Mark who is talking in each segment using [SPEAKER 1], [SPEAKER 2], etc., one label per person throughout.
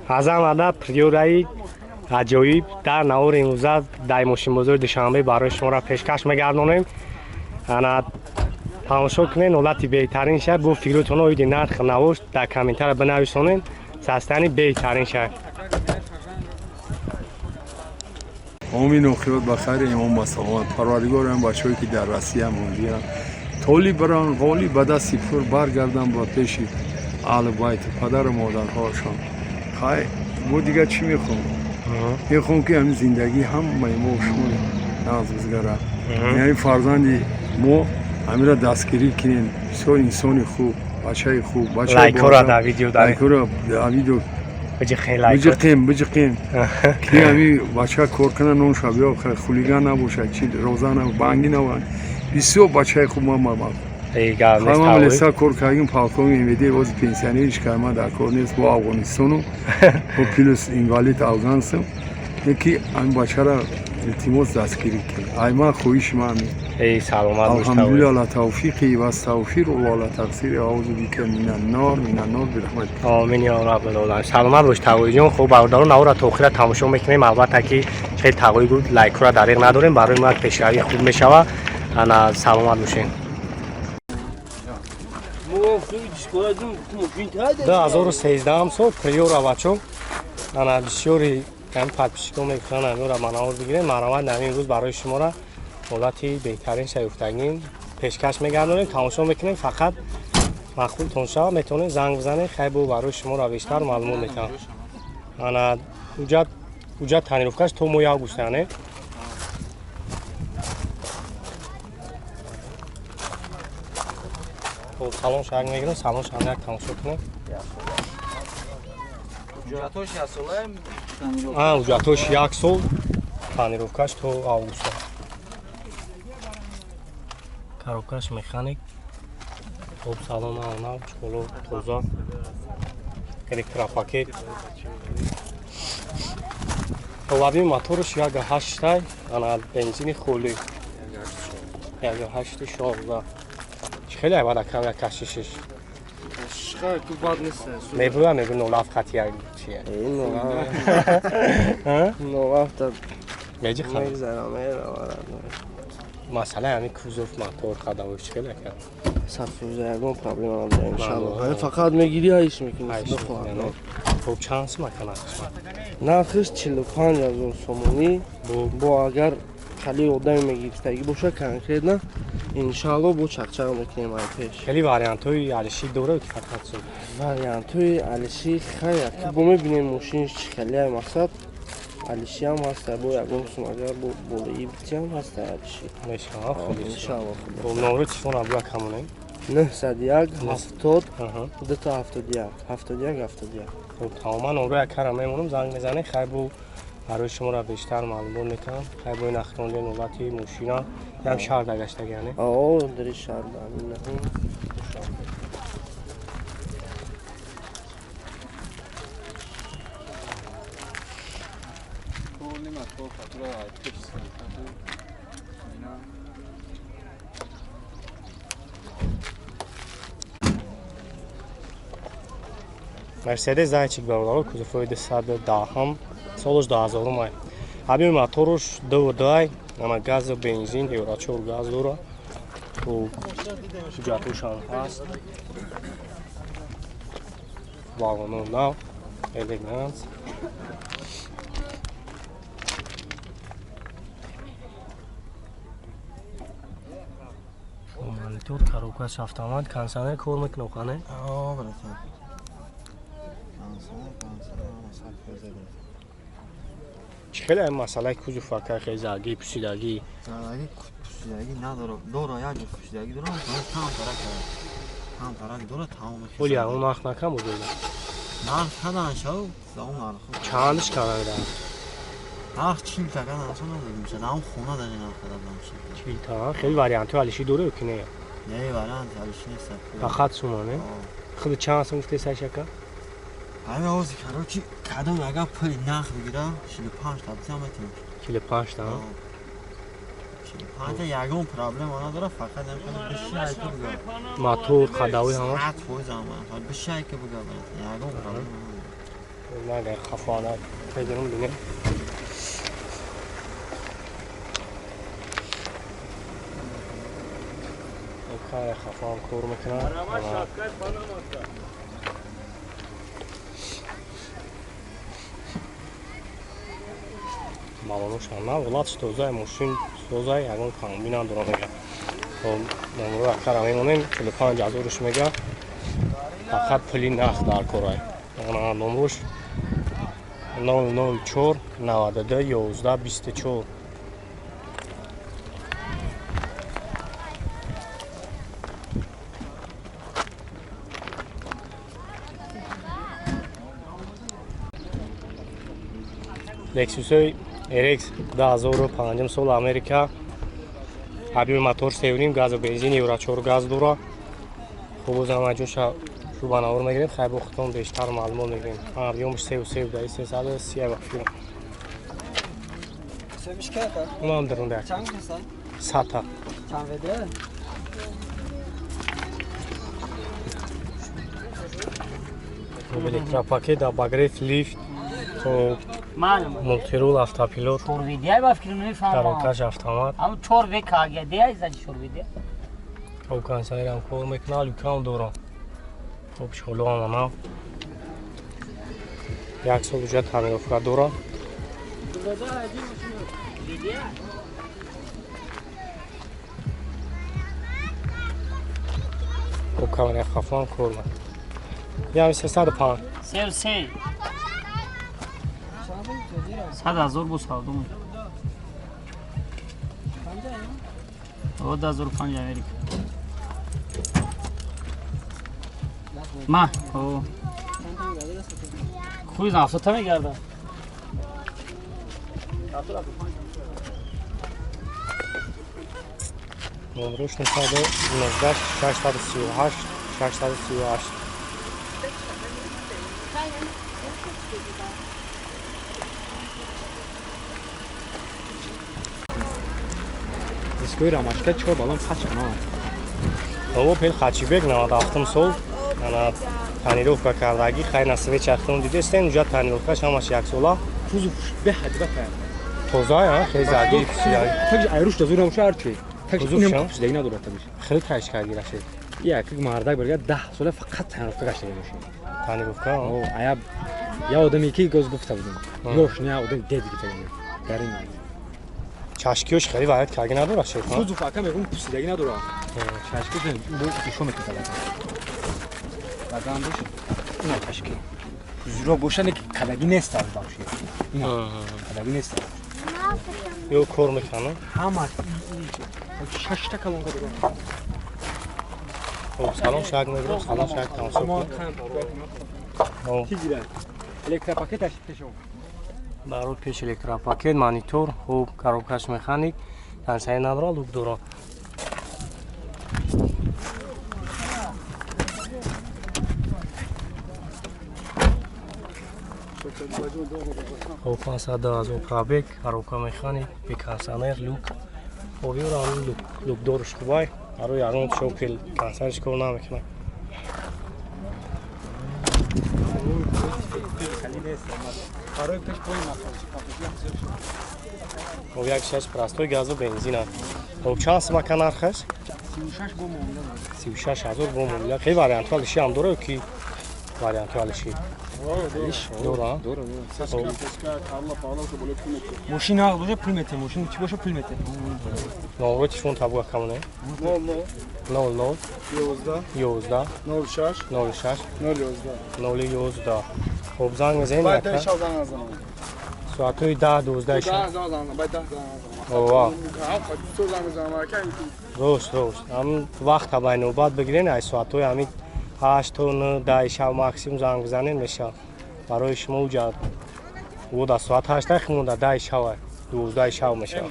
[SPEAKER 1] از آمده پریورایی عجایب در نور امروزه در ماشین بزرگ دوشنبه برای شما را پیشکش می‌گردانیم. انا تماشا کنین حالت بهترین شهر با فکرتون اوید نرخ نوشت در کامنتر بنویسونین سستنی بهترین شهر.
[SPEAKER 2] آمین و خیرات بخیر امام با سلامت پروردگار هم بچه‌ای که در روسیه موندیان طولی بران غالی به دست پر برگردن با پیش اهل بیت پدر و مادرهاشان. خیر ما دیگه چی میخوام؟ میخوام که همین زندگی هم ما شما ناز بزگره یعنی فرزندی ما همین را دستگیری کنین بسیار انسانی خوب بچه خوب بچه
[SPEAKER 1] لایک را در ویدیو داریم
[SPEAKER 2] لایک را در ویدیو
[SPEAKER 1] بجی خیلی لایک
[SPEAKER 2] بجقیم که همین بچه کار کنه نون شبیه خیلی خولیگان نباشه چی روزانه بانگی نباشه بسیار بچه خوب ما خواهم لیسا کار کردیم پاکومی میده باز پنسیونریش که ما در کار نیست با افغانستان و پلوس اینوالیت افغانستان یکی این بچه را التماس دستگیری کرد ای ما خویش من
[SPEAKER 1] ای سلامت باشید
[SPEAKER 2] الحمدلله علی توفیقی و استغفر و علی تقصیر اعوذ بک من النار برحمتک
[SPEAKER 1] آمین یا رب العالمین. سلامت باش تقوی جون. خوب برادران نو را تا آخر تماشا میکنیم. البته که خیلی تقوی بود لایک را دریغ نداریم برای ما پیشروی خوب میشوه. انا سلامت باشین. 2013 سال پریور بچه انا بسیاری کم پادپیشکو میکنن امروز را منور بگیریم مرامت نمی روز برای شما را حالتی بهترین شایفتگین پیشکش میگردونیم تماشا میکنیم فقط مخول تونشا میتونید زنگ بزنید خیلی برای شما را بیشتر معلومات میتونم انا اوجا تنیروفکش تو مویا گوشتنه سالن شهر میگیرم سالن شهر یک تماشا کنیم اوجاتوش یک سال تنیروفکش تو آگوستا کاروکاش مکانیک توب سالن آنها چکولو توزا الکتراپاکت اوابی موتورش یک 8 انا بنزین خولی یک 8 16 خیلی عباده کم یک کشیشش
[SPEAKER 3] خیلی تو باد نیست
[SPEAKER 1] میبرم نولاف خطی چیه
[SPEAKER 3] این نولاف تا
[SPEAKER 1] میجی خواهد
[SPEAKER 3] میگذرم
[SPEAKER 1] مسئله همین کوزوف موتور خداوش خیلی کم
[SPEAKER 3] صفر یکم پرابلم هم داریم انشالله فقط میگیری هایش میکنی
[SPEAKER 1] خب چند سو مکنه
[SPEAKER 3] نخش 45,000 سومونی با اگر خیلی آدم میگیرستگی باشه کنکرید نه انشالله با چقچق میکنیم های پیش
[SPEAKER 1] خیلی واریانت های علشی دوره که فقط سو
[SPEAKER 3] واریانت های علشی خیلی که با میبینیم موشینش خیلی های مقصد علشی هم هست با یکم سوم اگر بولایی بیتی هم هست علشی
[SPEAKER 1] میشه خوبی
[SPEAKER 3] انشالله خوبی
[SPEAKER 1] نمره چشمون ابلا کمونه
[SPEAKER 3] 901 70 2 تا 71 71 71
[SPEAKER 1] خب تماما نمره یک کارم میمونم زنگ میزنه خیلی بو برای شما را بیشتر معلومات میکنم خیلی بو نختونده نوبتی موشینا هم شهر دگشته گیانه
[SPEAKER 3] در شهر دامین
[SPEAKER 1] مرسدس зайчик бародаро кузовой 210 солош 2000 май ҳабин моторуш 2.2 ама газ бензин евро 4 газ дора то ҷатушан ҳаст вагоно нав элеганс монитор коробкаш автомат консонер кор мекунад хане خیلی مسئله کوزو فکر خیلی زرگی پوسیدگی
[SPEAKER 4] پوسیدگی نداره داره یک پوسیدگی داره تمام طرف داره تمام
[SPEAKER 1] ولی اون وقت نکم بود
[SPEAKER 4] نرخ کدن شو اون نرخ
[SPEAKER 1] چندش کرده
[SPEAKER 4] نرخ 40 تا کدن اصلا نبود میشه اون خونه داری نرخ کدن میشه
[SPEAKER 1] 40 تا خیلی واریانت علیشی دوره که نه
[SPEAKER 4] نه واریانت علیشی نیست
[SPEAKER 1] فقط سومانه خود چند سوم گفته سشکا
[SPEAKER 4] همه آوازی کرده که کدوم اگر پلی نخ بگیره 45 تا بسیم میتونیم
[SPEAKER 1] 45 تا
[SPEAKER 4] 45 تا یکم پرابلم آنها داره فقط نمیکنه بشه که بگه
[SPEAKER 1] موتور خداوی همه
[SPEAKER 4] ساعت فوز همه بشه که بگه یکم پرابلم
[SPEAKER 1] نگه خفانه بگیرم بینیم کار خفان کور میکنم مالونوش هم نه ولاد ستوزای ماشین ستوزای اگون کنم بینم دوران میگه نمرو اکر همین اونیم 45,000 میگه فقط پلی نخ در کورای نمروش 004 92 11 24 لکسوس RX 2005 سال امریکا ابی موتور سیونیم گاز و بنزین یورو 4 گاز داره خوب زمان جوش رو بناور میگیریم خیلی وقتون بیشتر معلومات میگیریم ابیومش 3 دایی 330 وقتی
[SPEAKER 4] سویش که تا
[SPEAKER 1] اونم درونده
[SPEAKER 4] چند کسا
[SPEAKER 1] 100 تا
[SPEAKER 4] چند ویده
[SPEAKER 1] الکترا پاکت باگریف لیفت تو
[SPEAKER 5] معلومه
[SPEAKER 1] مولتیرول автопилот
[SPEAKER 5] چور ویدیای با فکر نمیفهمم
[SPEAKER 1] درونتاش автомат
[SPEAKER 5] اما چور وی کاگه دیای زدی چور ویدیای
[SPEAKER 1] خب کنسایرم کور میکنه لوکام دورم خب شلو هم نه یک سال وجود تعمیر افراد دورم خب کامرای خفان کور من یعنی 305
[SPEAKER 5] سه 100,000 بو ساردم او 2005 امریکا ما او خوی نفسه تا میگردم
[SPEAKER 1] نمروش 919 638 638
[SPEAKER 6] Дискои рамашка чиқор балон хачана.
[SPEAKER 1] او پل خچیبک 97 سال انا تانیروفکا کردگی خیلی سویچ اختون دیده استین اونجا تانیروفکاش همش یک ساله
[SPEAKER 6] Кузов беҳад бафа.
[SPEAKER 1] توزای ها خیلی زدی
[SPEAKER 6] Также айруш да зурам шар чи. Также
[SPEAKER 1] Кузов
[SPEAKER 6] инам
[SPEAKER 1] шам?
[SPEAKER 6] кузда ина дурат табиш.
[SPEAKER 1] خیلی کش کردی رشید
[SPEAKER 6] Я как мардак берга 10 сола фақат танофта гашта боши.
[SPEAKER 1] تانیروفکا
[SPEAKER 6] О, ая я одами ки гоз гуфта будам. Ёш не одам дед гитагам. Гарин.
[SPEAKER 1] چشکیوش خیلی وارد کردی نداره رشید ها
[SPEAKER 6] Кузов ака мегум кузда ина дура. Шашки ден бу ишо метала. Бадам бош. Ина шашки. Кузро бошане ки кадаги нест аз боши. Ина кадаги нест.
[SPEAKER 1] یو کور میکنه
[SPEAKER 6] Ҳама. Шашта калонга дура.
[SPEAKER 1] خب سلام شاید میگیرم سلام شاید تماسب
[SPEAKER 6] Ама
[SPEAKER 1] کنم
[SPEAKER 6] кам. Тигира. Электропакет тешо.
[SPEAKER 1] برای پیش الکترا پاکت مانیتور خوب کاروبکش مکانیک کنسای نداره لوک داره خوب کنسای از پرابک کاروبکا مکانیک بکنسانر لوک خوبی رو آن لوک دارش خوبای برای یاران شوکل کنسایش کار نمیکنه
[SPEAKER 6] Второй пеш пойма.
[SPEAKER 1] خوب یک شش پرستوی گاز و بنزین هم خوب چند سمکه نرخش
[SPEAKER 6] 36 бо монда.
[SPEAKER 1] 36,000 بوم خیلی واریانت هالشی هم داره کی واریانت هالشی داره
[SPEAKER 6] Дора. Машина ағ боша пул мете, машина чи боша пул мете.
[SPEAKER 1] نمره تلفن تابو کامونه 00 11 06 011 خوب زنگ میزنید ساعتوی 10 12 شب اوه روش هم وقت با نوبت بگیرین ای ساعتوی همین 8 تا 9 10 شب ماکسیموم زنگ بزنین میشه برای شما اوجا و دا ساعت 8 خمونده 10 شب 12 شب میشه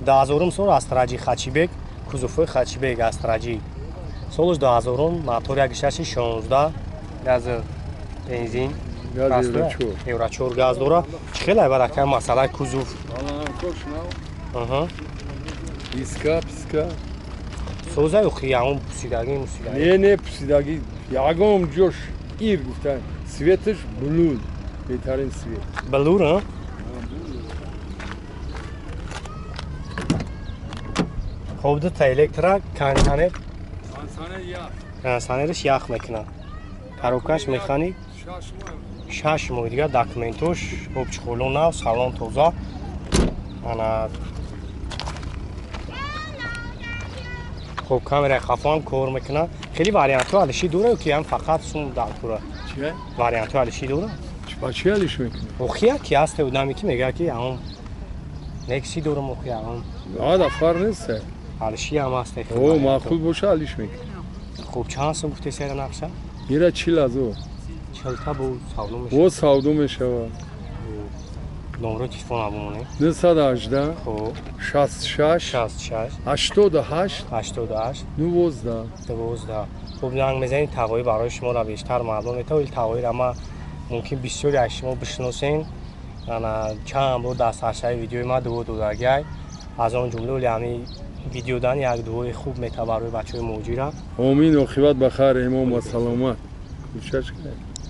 [SPEAKER 1] دازورم سال استراجی خچیبک کوزوفوی خچیبک استراجی سالش دازورم موتور یک شش 16 گاز بنزین یورو 4 گاز داره خیلی برکه مسئله کوزوف
[SPEAKER 2] Писка.
[SPEAKER 1] سوزای خیامون پوسیدگی
[SPEAKER 2] Не, пусидаги ягом ҷош ир гуфтан светаш блуд беҳтарин свет
[SPEAKER 1] بلور ها خب دو تا الکترا کنسانه کنسانهش یخ میکنه коробкаш механик 6 мой дига документош обчхолон нав салон тоза ана хоб камера хафон кор мекуна хеле вариантҳо алиши дора ки ҳам фақат сум далтура
[SPEAKER 2] чӣ
[SPEAKER 1] вариантҳо алиши дора
[SPEAKER 2] ба чӣ алиш мекунӣ
[SPEAKER 1] охия ки аст удами ки мега ки ҳам некси дорам охия ҳам
[SPEAKER 2] ада фар нест
[SPEAKER 1] алиши ҳам аст
[SPEAKER 2] о маъқул боша алиш мекунӣ
[SPEAKER 1] хуб чанд сум гуфте сера нақша
[SPEAKER 2] ира чил азо
[SPEAKER 1] чилта бу савдо
[SPEAKER 2] во
[SPEAKER 1] мешавад
[SPEAKER 2] савдо мешавад
[SPEAKER 1] номеро телефон абумоне
[SPEAKER 2] 918
[SPEAKER 1] хуб
[SPEAKER 2] 66
[SPEAKER 1] 66
[SPEAKER 2] 88
[SPEAKER 1] 88
[SPEAKER 2] 19
[SPEAKER 1] 12 хуб занг мезанед тавои барои шуморо бештар маълум метавонед тавоиро ма мумкин бисёре аз шумо бишносен ана чанд бор дар саршаи видеои ма дуо додагай аз он ҷумла оли ҳами видеодан як дуои хуб метавад барои бачаҳои муҳоҷира
[SPEAKER 2] омин оқибат ба хайр эмон ва саломат кӯшаш кунед